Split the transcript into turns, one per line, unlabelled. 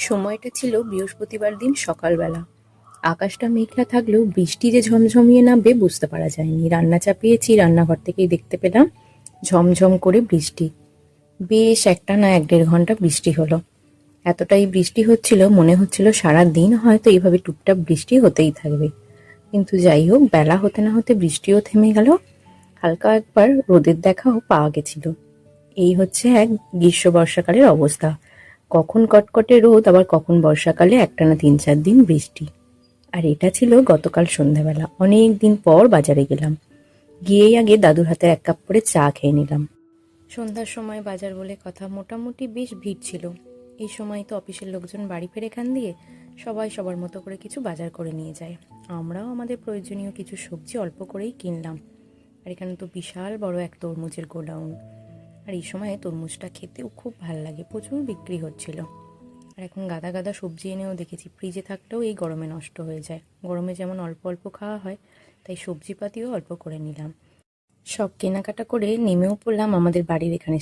সময়টা ছিল বৃহস্পতিবার দিন সকালবেলা। আকাশটা মেঘলা থাকলেও বৃষ্টি যে ঝমঝমিয়ে নামবে বুঝতে পারা যায়নি। রান্না চাপিয়েছি, রান্নাঘর থেকেই দেখতে পেলাম ঝমঝম করে বৃষ্টি। বেশ একটানা ১-১.৫ ঘন্টা বৃষ্টি হলো। এতটাই বৃষ্টি হচ্ছিল, মনে হচ্ছিল সারা দিন হয়তো এইভাবে টুপটাপ বৃষ্টি হতেই থাকবে। কিন্তু যাই হোক, বেলা হতে না হতে বৃষ্টিও থেমে গেল। হালকা একবার রোদের দেখাও পাওয়া গেছিল। এই হচ্ছে এক গ্রীষ্ম বর্ষাকালের অবস্থা। কখন কটকটে রোদ, আবার কখন বর্ষাকালে একটানা ৩-৪ দিন বৃষ্টি। আর এটা ছিল গতকাল সন্ধ্যাবেলা। অনেক দিন পর বাজারে গেলাম। গিয়েই আগে দাদুর হাতের ১ কাপ করে চা খেয়ে নিলাম। সন্ধ্যার সময় বাজার বলে কথা, মোটামুটি বেশ ভিড় ছিল। এই সময় তো অফিসের লোকজন বাড়ি ফেরে এখান দিয়ে, সবাই সবার মতো করে কিছু বাজার করে নিয়ে যায়। আমরাও আমাদের প্রয়োজনীয় কিছু সবজি অল্প করেই কিনলাম। আর এখানে তো বিশাল বড় এক তরমুজের গোডাউন। আর এই সময় তরমুজটা খেতেও খুব ভাল লাগে, প্রচুর বিক্রি হচ্ছিল। আর এখন গাদা গাদা সবজি এনেও দেখেছি, ফ্রিজে থাকলেও এই গরমে নষ্ট হয়ে যায়। গরমে যেমন অল্প অল্প খাওয়া হয়, তাই সবজিপাতিও অল্প করে নিলাম। সব কেনাকাটা করে নেমেও পড়লাম আমাদের বাড়ির এখানে।